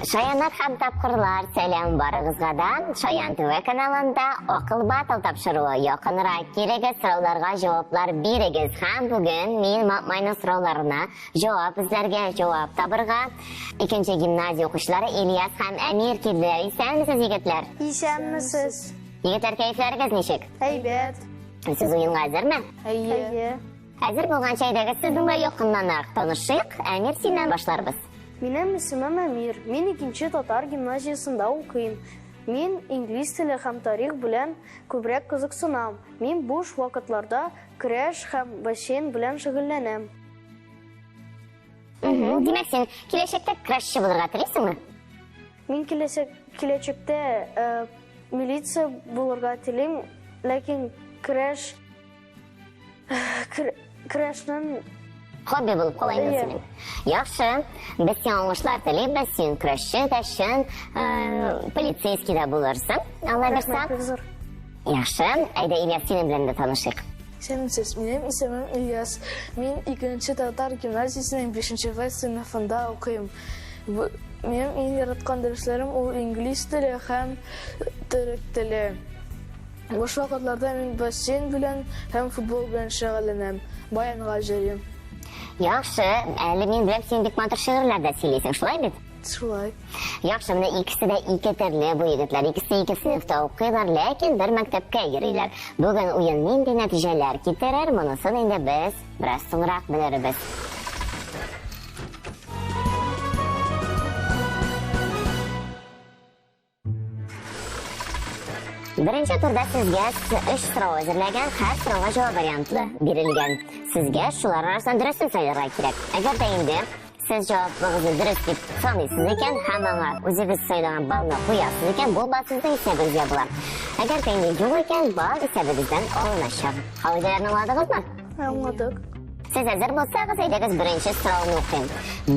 Шаянат һәм тапкырлар, сәлам барыгызга да. Шаян ТВ каналында акыл батыл тапшыруы якынрак кирәге сорауларга җаваплар бирегез. Һәм бүген мин Мапмайның сорауларына җавап эзләргә, җавап табырга 2нче гимназия укучылары Ильяс һәм Әмир килде. Исәнмесез, егетләр? Исәнмесез. Егетләр, кәефләрегез ничек? Әйбәт. Сез уенга әзерме? Әйе. Әзер булганча әйдәгез сезнең белән якыннанрак танышыйк. Әмир, синнән башларбыз. Минем исемем Әмир. Мин 2нче татар гимназиясында укыйм. Мин инглиз теле һәм тарих белән күбрәк кызыксынам. Мин буш вакытларда көрәш һәм бассейн белән шөгыльләнәм. Димәк, син киләчәктә көрәшче булырга телисеңме? Мин киләчәктә милиция булырга телим, ләкин көрәшнең Хобби булып калайны синең. Яхшы, без сиңа уңышлар телибез, син көрәшче дәшен, полицейский да булырсың. Алла берсә. Яхшы, әйдә Ильяс синең белән дә танышыйк. Исәнмесез, минем исемем Ильяс. Мин 2нче татар гимназиясенең 5нче класс сыйныфында укыйм. Минем иң яраткан дәресләрем ул инглиз теле һәм төрек теле. Буш вакытларда мин бассейн белән һәм футбол белән шөгыльләнәм. Баянга җыйм. Яхшы, әле мин беләм син бик матур шигырьләр дә сөйлисең, шулай бит? Шулай. Яхшы, менә икесе дә ике төрле бу егетләр. Икесе ике сыйныфта укыйлар, ләкин бер мәктәпкә йөриләр. Бүген уен нинди нәтиҗәләр китерер, монысын инде без бераз соңрак белербез. Беренче турда сезгә 3 сорау әзерләгән, һәр сорауга җавап варианты бирелгән. Сезгә шулар арасыннан дөресен сайларга кирәк. Әгәр дә инде сез җавабыгызны дөрес дип саныйсыз икән, һәм аңа үзегез сайлаган балны куясыз икән, бу бал сезнең исәбегезгә була. Әгәр дә инде юк икән, бал исәбегездән алыначак. Кагыйдәләрне аңладыгызмы? Аңладык. Сез әзер булсагыз, әйдәгез беренче сорауны укыйм.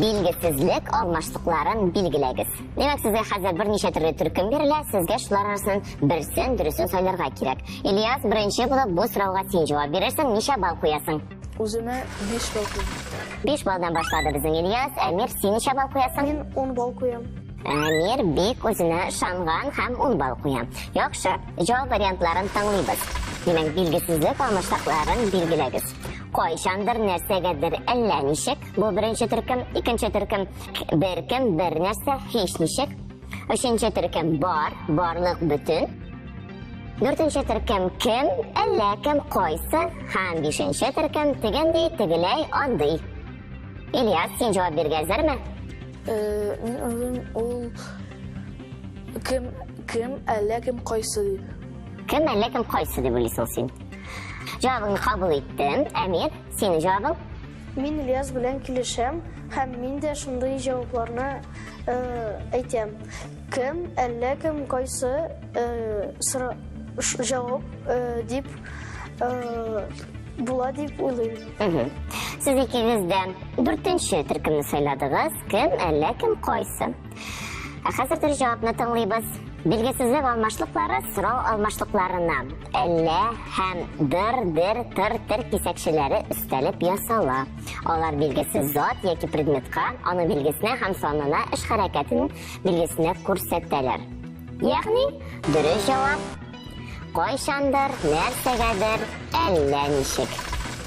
Билгесезлек алмашлыкларын билгеләгез. Димәк, сезгә хәзер берничә төрле төркем бирелә, сезгә шулар арасыннан берсен дөресен сайларга кирәк. Ильяс, беренче булып бу сорауга син җавап бирерсең, ничә бал куясың? Үземә 5 бал куям. 5 балдан башлады безнең Ильяс. Әмир, син ничә бал куясың? Мин 10 бал куям. Әмир бик үзенә ышанган һәм 10 бал куя. Яхшы, җавап вариантларын тыңлыйбыз. Димәк, билгесезлек алмашлыкларын билгеләгез. Кайчандыр нәрсәгәдер әллә ничек. Бу беренче төркем, икенче төркем беркем, бер нәрсә, һич ничек. Өченче төркем бар, барлык, бөтен. Дүртенче төркем кем, әллә кем, кайсы. Һәм бишенче төркем тегендәй, тегеләй, андый. Ильяс, син җавап биргә әзерме? Мин уйлыйм, ул кем, әллә кем, кайсы дип. Кем, әллә кем, кайсы дип уйлыйсың син? Җавабыңны кабул иттем. Әмир, синең җавабың? Мин Ильяс белән килешәм һәм мин дә шундый җавапларны әйтәм. Кем, әллә кем, кайсы җавап дип була дип уйлыйм. Сез икегездән 4нче төркемне сайладыгыз. Кем, әллә кем, кайсы. Хәзер җавапны тыңлыйбыз. Билгесезлек алмашлыклары сорау алмашлыкларына әллә һәм дер, тыр кисәкчеләре өстәлеп ясала. Алар билгесез зат яки предметка, аны билгесенә һәм санына, эш хәрәкәтен билгесенә күрсәтәләр. Ягъни, дөрес җавап кайчандыр, нәрсәгәдер, әллә ничек.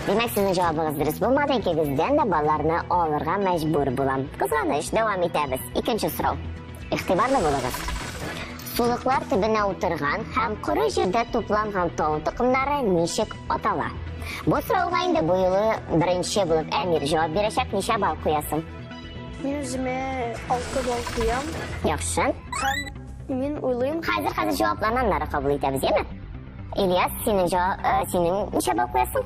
Димәк, сезнең җавабыгыз дөрес булмады, икегездән дә балларны алырга мәҗбүр булам. Кызганыч, дәвам итәбез. Икенче сорау. Игътибарлы булыгыз. Сулыклар төбенә утырган һәм коры җирдә тупланган тау тукымнары ничек атала? Бу сорауга инде бу юлы беренче булып Әмир җавап бирәчәк. Ничә бал куясың? Мин үземә 6 бал куям. Яхшы. Һәм мин уйлыйм, Хәзер җавапларны аннары кабул итәбез, яме? Ильяс, синең ничә бал куясың?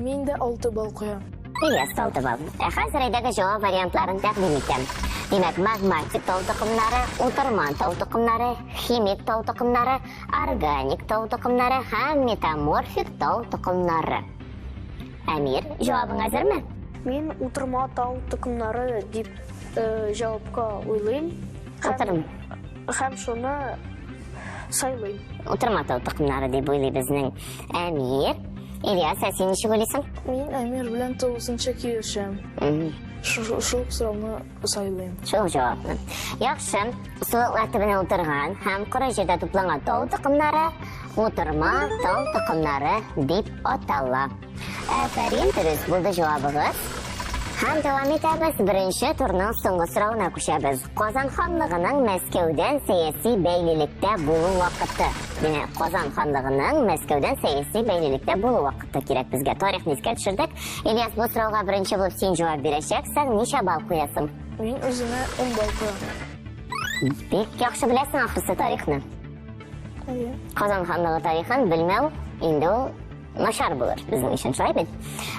Мин дә 6 бал куям. Ильяс, 6 бал. Хәзер әйдәгез җавап вариантларын тәкъдим итәм. Димәк, магматик тау тукымнары, утырман тау тукымнары, химик тау тукымнары, органик тау тукымнары һәм метаморфик тау тукымнары. Әмир, җавабың әзерме? Мин утырма тау тукымнары дип җавапка уйлыйм. Һәм шуны сайлыйм. Утырма тау тукымнары дип уйлый безнең Әмир. Ильяс, син ничек уйлыйсың? Мин Әмир белән 9нчы килешәм. Шул сорауны сайлыйм. Шул жауапны. Яхшы, сулыклар төбенә утырган һәм коры җирдә тупланган тау тукымнары утырма тау тукымнары дип атала. Афәрин, дөрес булды җавабыгыз. Һәм дәвам итәбез. Беренче турның соңгы соравына күчәбез. Казан ханлыгының Мәскәүдән сәяси бәйлелектә булу вакыты. Димәк, Казан ханлыгының Мәскәүдән сәяси бәйлелектә булу вакыты кирәк безгә. Тарихны искә төшердек. Ильяс, бу сорауга беренче булып син җавап бирәчәксең. Ничә балл куясың? Мин үземә 10 балл куям. Бик яхшы беләсең ахрысы тарихны. Казан ханлыгы тарихын белмәү инде ул начар булыр безнең өчен, шулай бит?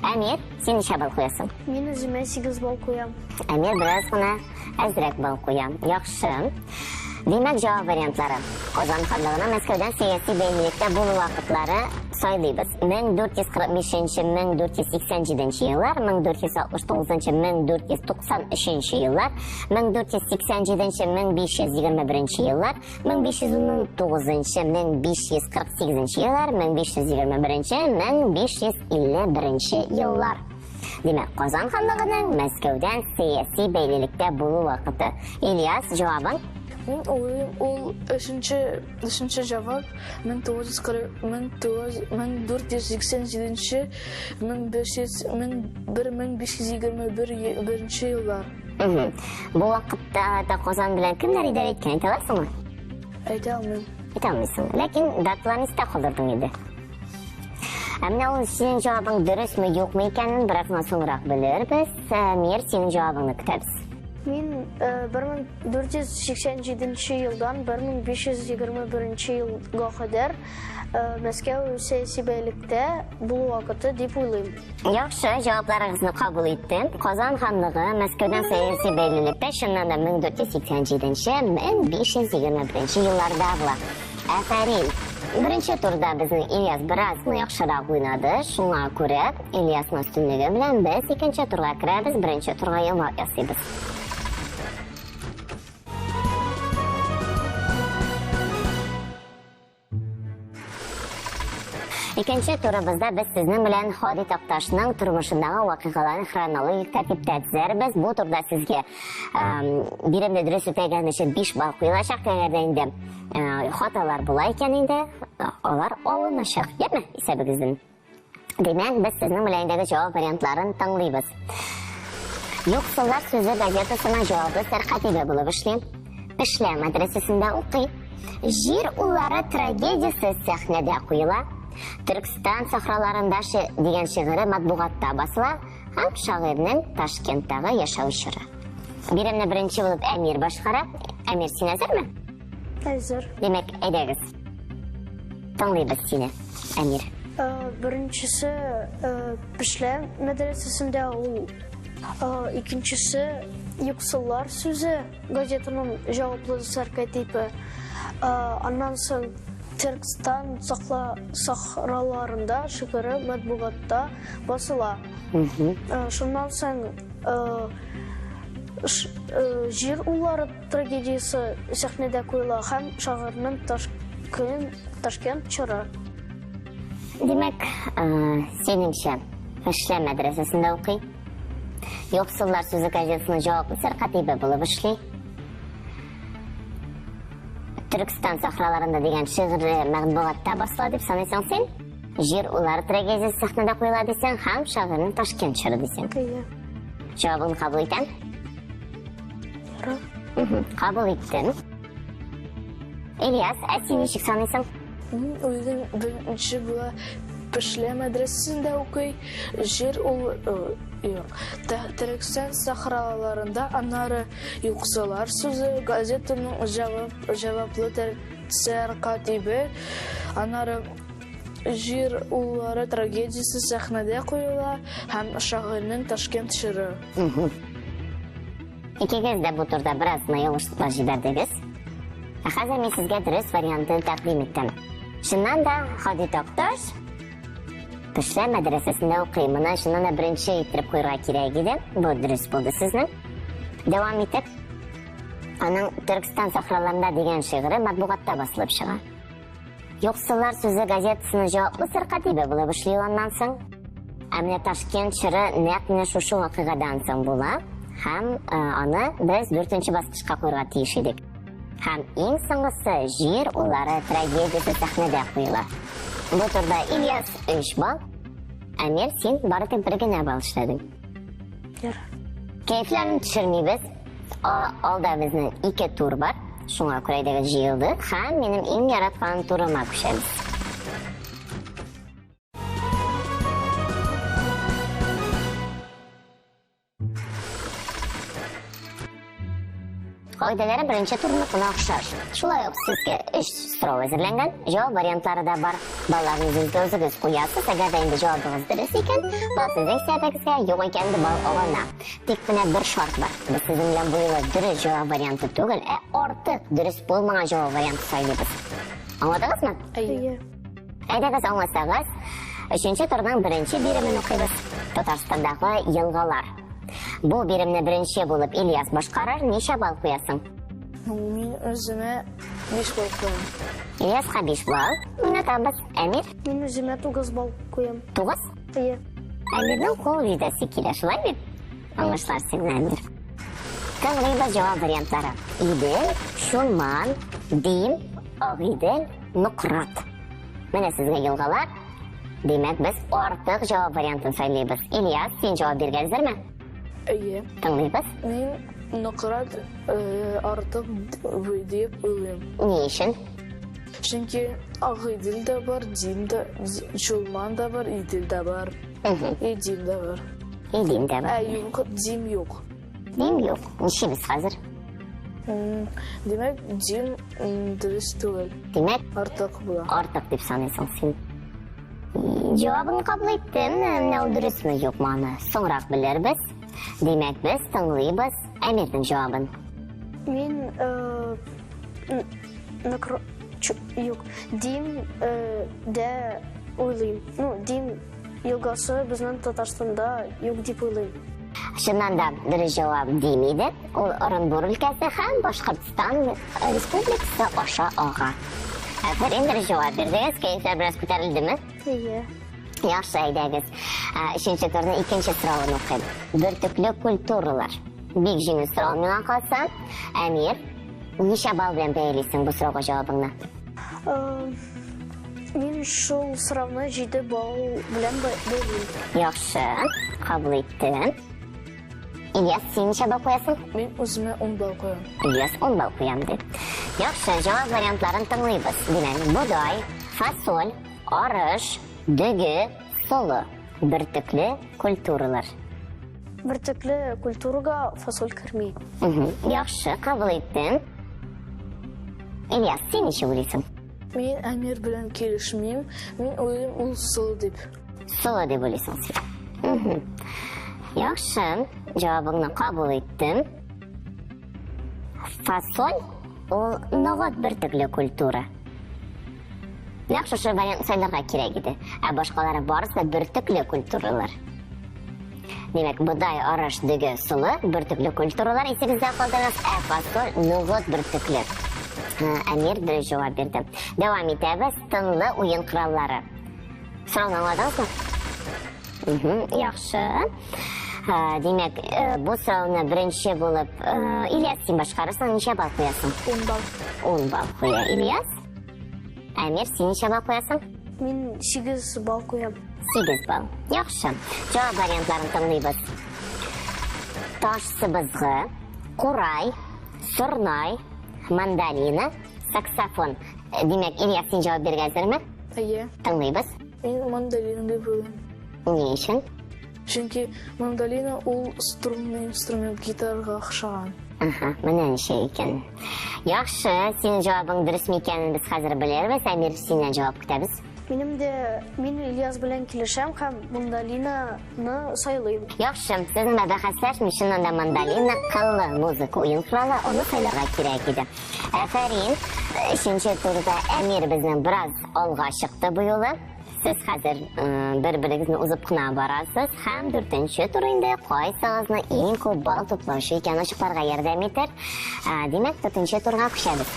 Әмир, син ничә балл куясың? Мин үземә 8 балл куям. Әмир бераз гына әзрәк балл куя. Яхшы. Димәк, җавап вариантлары. Казан ханлыгының Мәскәүдән сәяси бәйлелектә булу вакытлары сайлыйбыз. 1440-1487 еллар, 1469-1493 еллар, 1487-1521 еллар, 1519-1548 еллар, 1521-1551 еллар. Димәк, Казан ханлыгының Мәскәүдән сәяси бәйлелектә булу вакыты. Ильяс, җавабың? Мин уйлыйм, ул өченче җавап 1427-1521 еллар. Бу вакытта да Казан белән кемнәр идарә иткән, әйтә аласыңмы? Әйтә алмыйм. Әйтә алмыйсың, ләкин даталарны истә калдырдың инде. Менә ул синең җавабың дөресме, юкмы икәнен бераздан соңрак белербез. Әмир, синең җавабыңны көтәбез. Мин 1487 елдан 1521 елга кадәр Мәскәү сәяси бәйлектә булу вакыты дип уйлыйм. Яхшы, җавапларыгызны кабул иттем. Казан ханлыгы Мәскәүдән сәяси бәйлелектә чыннан да 1487-1521 елларда була. Афәрин. Беренче турда безнең Ильяс бераз яхшырак уйнады. Шуңа күрә Ильясның өстенлеге белән без икенче турга керәбез. Беренче турга яңа ясыйбыз. Икенче турыбызда без сезнең белән Хади Такташның тормышындагы вакыйгаларны хронологик тәртиптә төзәрбез. Бу турда сезгә биремне дөрес үтәгән өчен 5 балл куелачак. Әгәр дә инде хаталар була икән инде, алар алыначак. Яме, исәбегездән. Демәк, без сезнең белән индәге җавап вариантларын тыңлыйбыз. Юксыллар сүзе газетасына җаваплы сәркатибә булып эшли. Эшлә мәдрәсәсендә укый. Җир уллары трагедиясе сәхнәдә куела. Түркстан сахраларында дигән шигыре матбугатта басыла һәм шагыйрьнең Ташкенттагы яшәү чоры. Биремне беренче булып Әмир башкара. Әмир, син әзерме? Әзер. Демәк, әйдәгез. Тыңлыйбыз сине, Әмир. Беренчесе Пешлә мәдрәсәсендә ул. Икенчесе Юксыллар сүзе газетаның җаваплы сәркәтибе. Аннан соң Түркстан сахраларында шигыре матбугатта басыла. Шуннан соң җир уллары трагедиясе сәхнәдә куела һәм шагыйрьнең Ташкент чоры. Демәк, синеңчә, Эшлә мәдрәсәсендә укый. Юксыллар сүзе газетасының җаваплы сәркәтибе булып эшли. Түркстан сахраларында дигән шигыре матбугатта басыла дип саныйсың син? Җир уллары трагедиясе сәхнәдә куела дисәң һәм шагыйрьнең Ташкент чоры дисәң. Җавабыңны кабул итәм? Кабул иттем. Ильяс, син ничек саныйсың? Мин уйлыйм, беренче була Пешлә мәдрәсәсендә укый. Җир ул Түркстан сахраларында, аннары Юксыллар сүзе газетаның җаваплы сәркәтибе, аннары җир уллары трагедиясе сәхнәдә куела һәм шагыйрьнең Ташкент чоры. Икегез дә бу турда бераз ялгышлыклар җибәрдегез. Хәзер мин сезгә дөрес вариантын тәкъдим итәм. Шуннан да Хади Такташ Пешлә мәдрәсәсендә укый. Моны шуннан да беренче итеп куярга кирәк иде. Бу дөрес булды сезнең. Дәвам итеп, аның Түркстан сахраларында дигән шигыре матбугатта басылып чыга. Юксыллар сүзе газетасының җаваплы сәркәтибе булып эшли аннан соң. Әміне Ташкент шыры нәқ шушы вақиғадан соң була, һәм аны біз 4-нче басқышқа қойырға тиеш едік. Һәм ең соңғысы жер олары трагедиясы сәхнеде қойыла. Бұл турда Ильяс 3 бал, Әмир сен бары тек 1 генә бал эшләдең. Кәйфләрін төшермейбез. Алда безнең 2 тур бар. Шуңа күрә җыелды һәм минем иң яраткан турыма күчәбез. Кагыйдәләре беренче турныкына охшаш. Шулай ук сезгә 3 сорау әзерләнгән. Җавап вариантлары да бар. Балларны үзегез куясыз. Әгәр дә инде җавабыгыз дөрес икән, бал сезнең сәбәгезгә, юк икән бал алына. Тик менә бер шарт бар. Без сезнең белән бу юлы дөрес җавап варианты түгел, артык дөрес булмаган җавап варианты сайлыйбыз. Аңладыгызмы? Әйе. Әйдәгез аңласагыз, 3-нче турның беренче биремен укыйбыз. Татарстандагы елгалар. Бу биремне беренче булып Ильяс башкарыр, ничә бал куясың? Мин өземә 5 бал куям. Ильяска 5 бал. Уйнатабыз. Әмир? Мин үземә 9 бал куям. 9? Әйе. Әмирнең кул җитәсе килә, шулай бит? Аңлашлар сиңа, Әмир. Тыңлыйбыз җавап вариантлары. Идел, Шулман, Дим, Агыйдел, Нукрат. Менә сезгә елгалар. Демәк, без артык җавап вариантын сайлыйбыз. Ильяс, син җавап биргәнсезме? Әйе. Тыңлыйбыз. Мин Нократ артык дип уйлыйм. Ни өчен? Чөнки Агыйдел дә бар, Дим дә, Шулман да бар, Идел дә бар. Дим дә бар. Дим дә бар. Юк, Дим юк. Дим юк. Ничебез хәзер? Демәк, Дим дөрес түгел. Демәк, Артык була. артык дип саныйсың син. Җавабын кабул иттем. Менә ул дөресме, юкмы аны соңрак белербез. Демәк, без тыңлыйбыз Әмирнең җавабын. Мин юк, Дим дә уйлыйм. Ну, Дим елгасы безнең Татарстанда юк дип уйлыйм. Шуннан да дөрес җавап Дим иде. Ул Орынбур өлкәсе һәм Башкортстан Республикасы аша ага. Әфәрин, дөрес җавап бирдегез. Кәйфләр бераз күтәрелдеме? Әйе. Яхшы, әйдәгез. 3-нче турның 2-нче соравын укыйм. Бөртекле культуралар. Бик җиңел сорау миңа калса. Әмир, ничә бал белән бәялисең бу сорауга җавабыңны? Мин шул сорауны 7 бал белән бәйлим. Яхшы, кабул иттем. Ильяс, син ничә бал куясың? Мин үземә 10 бал куям. Ильяс 10 бал куям ди. Яхшы, җавап вариантларын тыңлыйбыз. Димәк, бодай, фасоль, арыш, дөге, солы. Бөртекле культуралар. Бөртекле культурага фасоль керми. Яхшы, кабул иттем. Ильяс, син ничә уйлыйсың? Мин Әмир белән килешмим. Мин уйлыйм, ул сул дип. Солы дип уйлыйсың син. Яхшы, җавабыңны кабул иттем. Фасоль ул ныгыт бөртекле культура. Яхшы, шу вариант сайларга кирәк иде. Ә башкалары барысы бөртекле культуралар. Демәк, бодай, арыш, дөге, солы бөртекле культуралар исегездә калдыгыз. Ә фасоль ныгыт бөртекле. Әмир дөрес җавап бирде. Дәвам итәбез. Тынлы уен кораллары. Сорауны аңладыңызмы? Яхшы. Демәк, бу сорауны беренче булып Ильяс син башкарырсың, ничә бал куясың? 10 бал. 10 бал куя Ильяс. Әмир, син ничә бал куясың? Мин 8 бал куям. 8 бал. Яхшы. Җавап вариантларын тыңлыйбыз. Таш сыбызгы, курай, сорнай, мандолина, саксофон. Демәк, Ильяс син җавап биргәнсезме? Әйе. Тыңлыйбыз. Мин мандолина дип уйлыйм. Ни өчен? Чөнки мандолина ул струнный инструмент, гитарага охшаган. Менә ничә икән. Яхшы, синең җавабың дөрес микәнен без хәзер белербез. Әмир, синнән җавап көтәбез. Мин Ильяс белән килешәм һәм мандолинаны сайлыйм. Яхшы, сезнең бәхәсләшми, чыннан да мандолина кыллы музыка уен коралы, аны сайларга кирәк иде. Әфәрин, 3-нче турда Әмир безнең бераз алга чыкты бу юлы. Сез хәзер бер-берегезне узып кына барасыз һәм 4-нче тур инде кайсыгызны иң күп бал туплаучы икәнен ачыкларга ярдәм итер. Димәк, 4-нче турга күчәбез.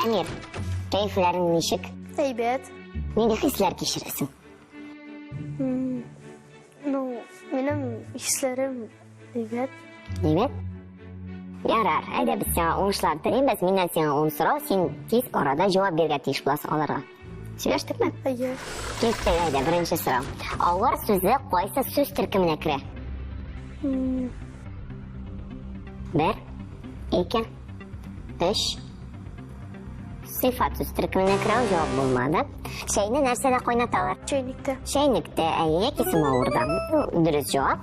Әмир, кәйфләрің ничек? Әйбәт. Нинди хисләр кичерәсең? Ну, минем хисләрем әйбәт. Әйбәт? Ярар, әйдә без сиңа уңышлар теләйбез. Миннән сиңа 10 сорау, син тиз арада җавап бирергә тиеш буласың аларга. Сөйләштекме? Әйе. Киттек, әйдә, беренче сорау. Авыр сүзе кайсы сүз төркеменә керә? 1, 2, 3. Сыйфат сүз төркеменә керә, җавап булмады. Чәйне нәрсәдә кайнаталар? Чәйнектә. Чәйнектә, яки самавырда. Дөрес җавап.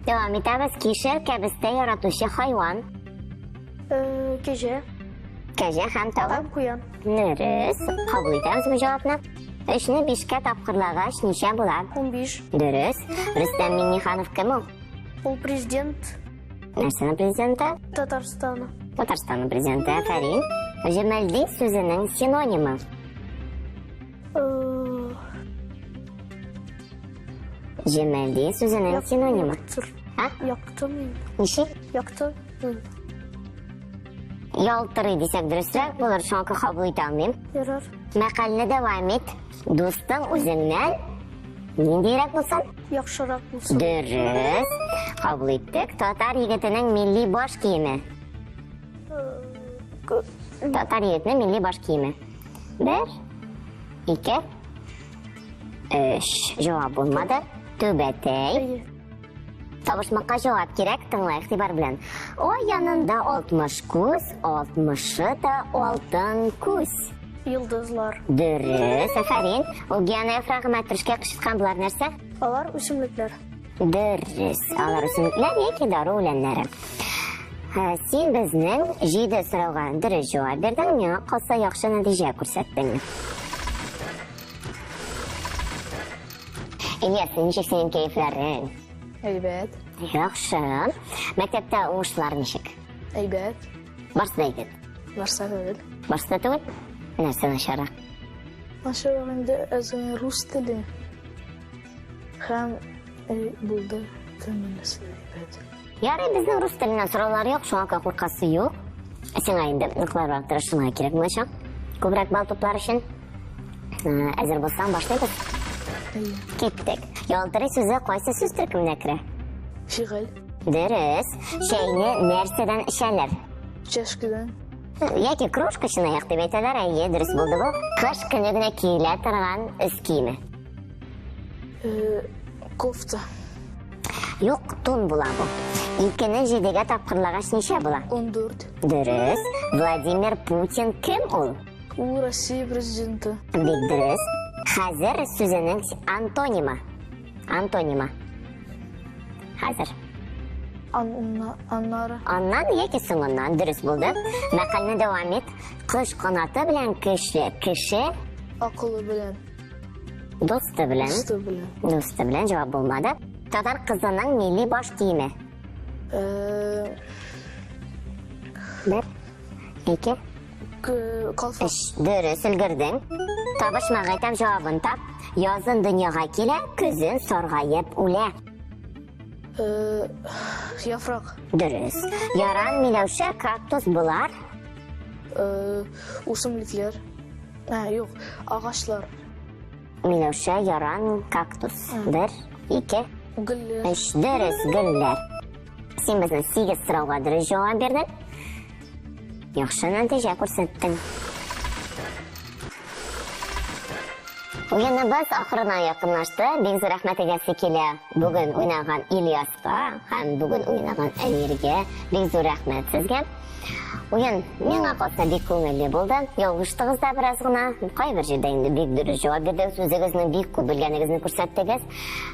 Дәвам итәбез. Кишер кәбестә яратучы хайван. Кәҗә. Кәҗә һәм тагы Һәм куян. дөрес. Кабул итәбез бу җавапны. 3-не 5-кә тапкырлагач ничә була? 15. Дөрес. Рөстәм Миңнеханов кем ул? Ул президент Нәрсәнең президенты? Татарстаны. Татарстанның президенты. Афәрин. Җәмәлди сүзенең синонимы. Җәмәлди сүзенең синонимы. Ha? Яктым. Ничек? Яктым. Ялтырый дисәк дөресрәк булыр, шуңа кабул итә алмыйм. Ярар. Мәкальне дәвам ит. Дустың үзеңнән ниндирәк булсын? Яхшырак булсын. Дөрес. Кабул иттек. Татар егетенең милли баш киеме. Татар егетенең милли баш киеме. 1, 2, 3. Җавап булмады. Түбәтәй. Әйе. Табышмакка җавап кирәк, тыңла игътибар белән. Ой янында 60 күз, 60-ы да алтын күз. Йолдызлар. Дөрес, Афәрин. Ул геометрия мәтрүшкә кычыткан булар нәрсә? Алар үсемлекләр. Дөрес. Алар үсемлекләр яки дару үләннәре. Син безнең 7 сорауга дөрес җавап бирдең, миңа калса яхшы нәтиҗә күрсәттең. Ильяс, ничек синең кәйфләрең? Әйбәт. Яхшы. Мәктәптә уңышлар ничек? Әйбәт. Барсы да егет. Барса түгел. Барсы да түгел? Нәрсә начаррак? Начаррак инде әзер рус теле. Һәм булды. Тәминлесе әйбәт. Ярый, безнең рус теленнән сораулар юк, шуңа куркасы юк. Сиңа инде ныклырак тырышырга кирәк булачак. Күбрәк бал туплар өчен. Әзер булсаң, башлыйбыз. Киттек. Ялтырый сүзе кайсы сүз төркеменә керә? Фигыль. Дөрес. Чәйне нәрсәдән эчәләр? Чәшкедән. Яки кружкачына як дип әйтәләр, әйе, дөрес булды бу. Кыш көне генә киелә торган өс киеме. Кофта. Юк, тун була бу. 2-не 7-гә тапкырлагач ничә була? 14. Дөрес. Владимир Путин кем ул? У Россия президенты. Бик дөрес. Хәзер сүзенең антонимы. Антонима. Хәзер. Аннары. Аннан яки соңыннан дөрес булды. Мәкальне дәвам ит. Кыш канаты белән кеше. Кеше Акылы белән. дусты белән. Дусты белән. Дусты белән җавап булмады. Татар кызының милли баш киеме. 1, 2, Калфа. 3. Дөрес өлгердең. Табышмага әйтәм җавабын тап. Язын дөньяга килә, көзен саргаеп үлә. Яфрак. Дөрес. Яран, Миләүшә, кактус булар. Үсемлекләр. Юк, агачлар. Миләүшә, яран, кактус. 1, 2, Гөлләр. 3. Дөрес, гөлләр. Син безнең 8 сорауга дөрес җавап бирдең. Яхшы нәтиҗә күрсәттең. Уеныбыз ахырына якынлашты. Бик зур рәхмәт әйтәсе килә бүген уйнаган Ильяска һәм бүген уйнаган Әмиргә. Бик зур рәхмәт сезгә. Уен миңа калса бик күңелле булды. Ялгыштыгыз да бераз гына. Кайбер җирдә инде бик дөрес җавап бирдегез. Үзегезне бик күп белгәнегезне күрсәттегез.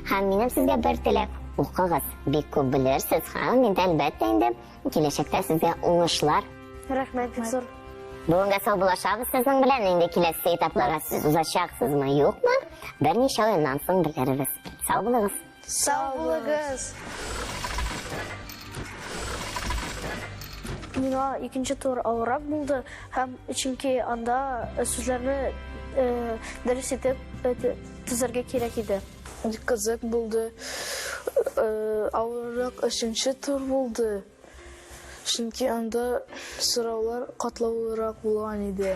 Һәм минем сезгә бер теләк. Укыгыз. Бик күп белерсез. Һәм мин әлбәттә инде киләчәктә сезгә уңышлар. Рәхмәт, бик зур. Бүгенгә сау булашабыз сезнең белән. Инде киләсе этапларга сез узачаксызмы, юкмы? Берничә уеннан соң белербез. Сау булыгыз. Сау булыгыз. Миңа икенче тур авыррак булды һәм чөнки анда сүзләрне дөрес итеп төзәргә кирәк иде. Кызык булды. Авыррак 3-нче тур булды. Чөнки анда сораулар катлаулырак булган иде.